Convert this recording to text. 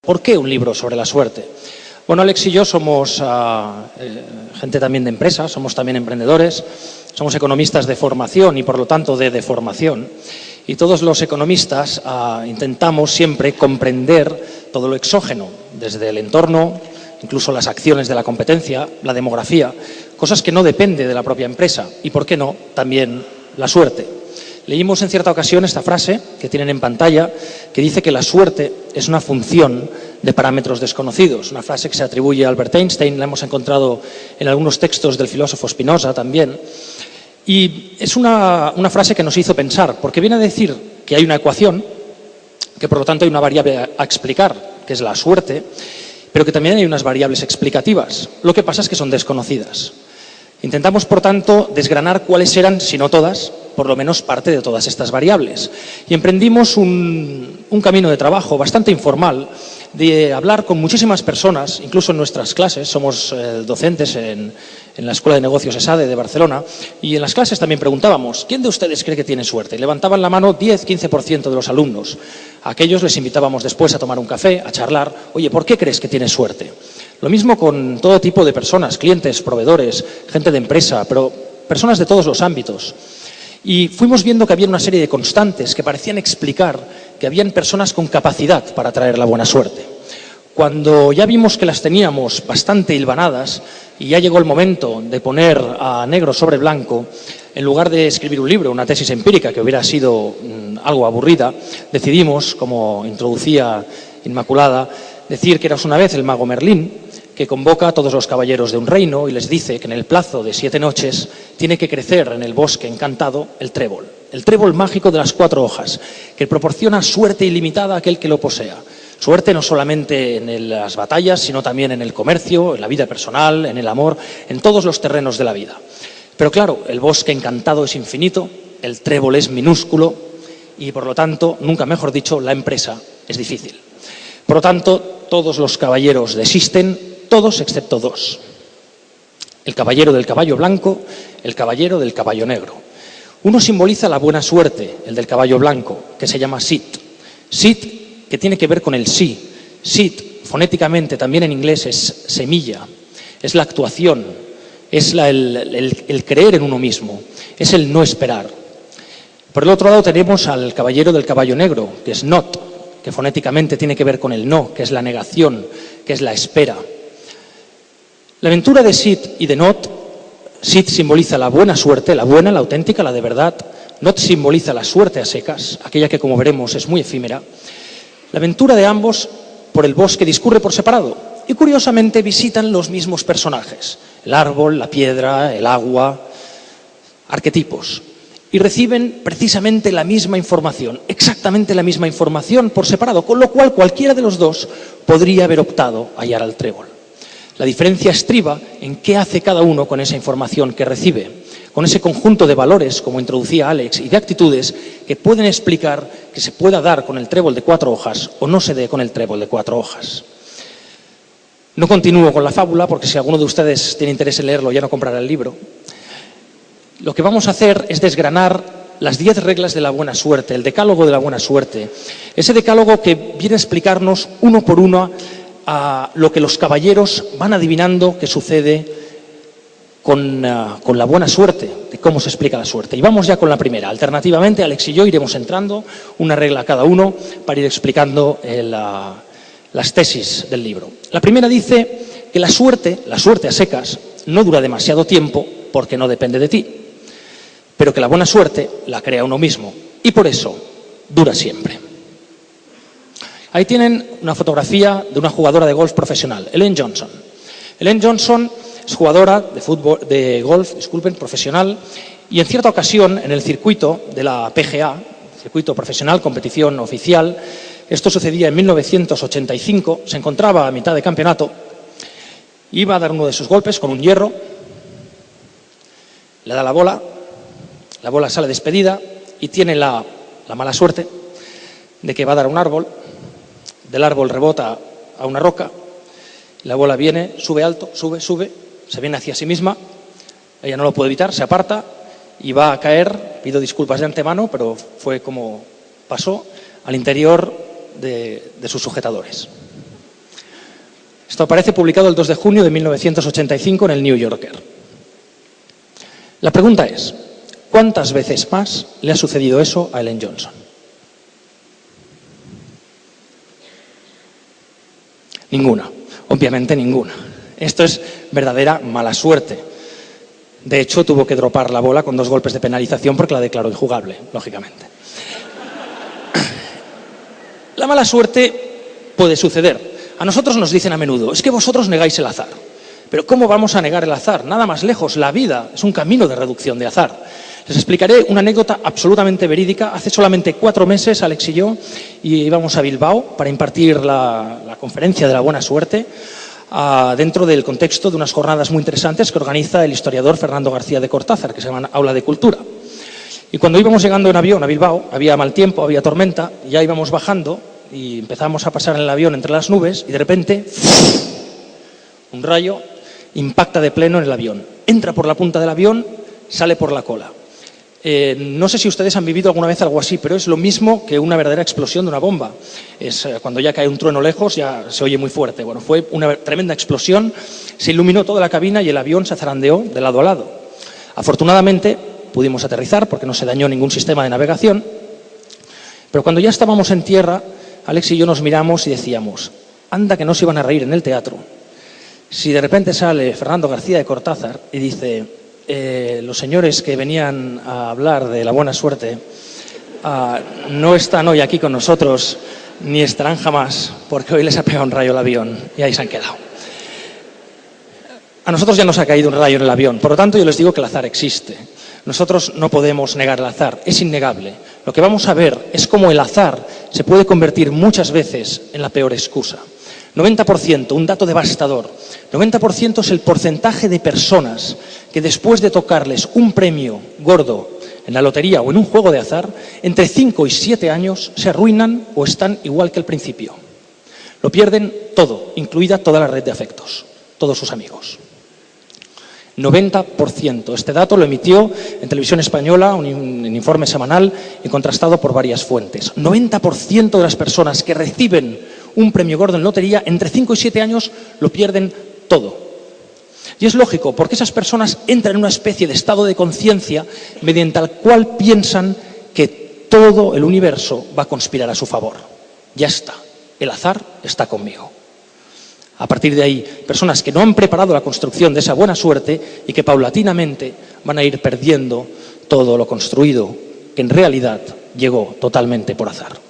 ¿Por qué un libro sobre la suerte? Bueno, Alex y yo somos gente también de empresa, somos también emprendedores, somos economistas de formación y por lo tanto de deformación. Y todos los economistas intentamos siempre comprender todo lo exógeno, desde el entorno, incluso las acciones de la competencia, la demografía, cosas que no dependen de la propia empresa y, ¿por qué no?, también la suerte. Leímos en cierta ocasión esta frase que tienen en pantalla que dice que la suerte es una función de parámetros desconocidos. Una frase que se atribuye a Albert Einstein, la hemos encontrado en algunos textos del filósofo Spinoza también. Y es una frase que nos hizo pensar, porque viene a decir que hay una ecuación, que por lo tanto hay una variable a explicar, que es la suerte, pero que también hay unas variables explicativas. Lo que pasa es que son desconocidas. Intentamos, por tanto, desgranar cuáles eran, si no todas, por lo menos parte de todas estas variables. Y emprendimos un camino de trabajo bastante informal de hablar con muchísimas personas, incluso en nuestras clases. Somos docentes en la Escuela de Negocios ESADE de Barcelona, y en las clases también preguntábamos, ¿quién de ustedes cree que tiene suerte? Y levantaban la mano 10-15% de los alumnos. A aquellos les invitábamos después a tomar un café, a charlar. Oye, ¿por qué crees que tienes suerte? Lo mismo con todo tipo de personas, clientes, proveedores, gente de empresa, pero personas de todos los ámbitos. Y fuimos viendo que había una serie de constantes que parecían explicar que habían personas con capacidad para traer la buena suerte. Cuando ya vimos que las teníamos bastante hilvanadas y ya llegó el momento de poner a negro sobre blanco, en lugar de escribir un libro, una tesis empírica que hubiera sido algo aburrida, decidimos, como introducía Inmaculada, decir que eras una vez el mago Merlín, que convoca a todos los caballeros de un reino y les dice que en el plazo de 7 noches tiene que crecer en el bosque encantado el trébol mágico de las 4 hojas, que proporciona suerte ilimitada a aquel que lo posea. Suerte no solamente en las batallas, sino también en el comercio, en la vida personal, en el amor, en todos los terrenos de la vida. Pero claro, el bosque encantado es infinito, el trébol es minúsculo y, por lo tanto, nunca mejor dicho, la empresa es difícil. Por lo tanto, todos los caballeros desisten, todos excepto 2. El caballero del caballo blanco, el caballero del caballo negro. Uno simboliza la buena suerte, el del caballo blanco, que se llama Sit. Sit, que tiene que ver con el sí. Sit, fonéticamente, también en inglés, es semilla, es la actuación, es el creer en uno mismo, es el no esperar. Por el otro lado tenemos al caballero del caballo negro, que es Not, que fonéticamente tiene que ver con el no, que es la negación, que es la espera. La aventura de Sid y de Not, Sid simboliza la buena suerte, la buena, la auténtica, la de verdad. Not simboliza la suerte a secas, aquella que, como veremos, es muy efímera. La aventura de ambos por el bosque discurre por separado y, curiosamente, visitan los mismos personajes. El árbol, la piedra, el agua, arquetipos. Y reciben precisamente la misma información, exactamente la misma información por separado, con lo cual cualquiera de los dos podría haber optado a hallar al trébol. La diferencia estriba en qué hace cada uno con esa información que recibe, con ese conjunto de valores, como introducía Alex, y de actitudes que pueden explicar que se pueda dar con el trébol de 4 hojas o no se dé con el trébol de 4 hojas. No continúo con la fábula, porque si alguno de ustedes tiene interés en leerlo ya no comprará el libro. Lo que vamos a hacer es desgranar las 10 reglas de la buena suerte, el decálogo de la buena suerte. Ese decálogo que viene a explicarnos uno por uno a lo que los caballeros van adivinando que sucede con la buena suerte, de cómo se explica la suerte. Y vamos ya con la primera. Alternativamente, Alex y yo iremos entrando una regla a cada uno para ir explicando las tesis del libro. La primera dice que la suerte a secas, no dura demasiado tiempo porque no depende de ti, pero que la buena suerte la crea uno mismo y por eso dura siempre. Ahí tienen una fotografía de una jugadora de golf profesional, Ellen Johnson. Ellen Johnson es jugadora de golf profesional, y en cierta ocasión en el circuito de la PGA, circuito profesional, competición oficial, esto sucedía en 1985, se encontraba a mitad de campeonato, iba a dar uno de sus golpes con un hierro, le da la bola sale despedida y tiene la mala suerte de que va a dar a un árbol. Del árbol rebota a una roca, la bola viene, sube alto, sube, se viene hacia sí misma, ella no lo puede evitar, se aparta y va a caer, pido disculpas de antemano, pero fue como pasó, al interior de sus sujetadores. Esto aparece publicado el 2 de junio de 1985 en el New Yorker. La pregunta es, ¿cuántas veces más le ha sucedido eso a Ellen Johnson? Ninguna, obviamente ninguna. Esto es verdadera mala suerte. De hecho, tuvo que dropar la bola con 2 golpes de penalización porque la declaró injugable, lógicamente. La mala suerte puede suceder. A nosotros nos dicen a menudo, es que vosotros negáis el azar. Pero ¿cómo vamos a negar el azar? Nada más lejos, la vida es un camino de reducción de azar. Les explicaré una anécdota absolutamente verídica. Hace solamente 4 meses, Alex y yo íbamos a Bilbao para impartir la conferencia de la buena suerte dentro del contexto de unas jornadas muy interesantes que organiza el historiador Fernando García de Cortázar, que se llaman Aula de Cultura. Y cuando íbamos llegando en avión a Bilbao, había mal tiempo, había tormenta, ya íbamos bajando y empezamos a pasar en el avión entre las nubes y de repente un rayo impacta de pleno en el avión. Entra por la punta del avión, sale por la cola. No sé si ustedes han vivido alguna vez algo así, pero es lo mismo que una verdadera explosión de una bomba. Cuando ya cae un trueno lejos, ya se oye muy fuerte. Bueno, fue una tremenda explosión, se iluminó toda la cabina y el avión se zarandeó de lado a lado. Afortunadamente, pudimos aterrizar porque no se dañó ningún sistema de navegación, pero cuando ya estábamos en tierra, Alex y yo nos miramos y decíamos, anda que no se iban a reír en el teatro. Si de repente sale Fernando García de Cortázar y dice, los señores que venían a hablar de la buena suerte no están hoy aquí con nosotros ni estarán jamás porque hoy les ha pegado un rayo al avión y ahí se han quedado. A nosotros ya nos ha caído un rayo en el avión, por lo tanto yo les digo que el azar existe. Nosotros no podemos negar el azar, es innegable. Lo que vamos a ver es cómo el azar se puede convertir muchas veces en la peor excusa. 90%, un dato devastador, 90% es el porcentaje de personas que después de tocarles un premio gordo en la lotería o en un juego de azar, entre 5 y 7 años se arruinan o están igual que al principio. Lo pierden todo, incluida toda la red de afectos, todos sus amigos. 90%. Este dato lo emitió en Televisión Española, un informe semanal y contrastado por varias fuentes. 90% de las personas que reciben un premio gordo en lotería, entre 5 y 7 años lo pierden todo. Y es lógico, porque esas personas entran en una especie de estado de conciencia mediante el cual piensan que todo el universo va a conspirar a su favor. Ya está, el azar está conmigo. A partir de ahí, personas que no han preparado la construcción de esa buena suerte y que paulatinamente van a ir perdiendo todo lo construido, que en realidad llegó totalmente por azar.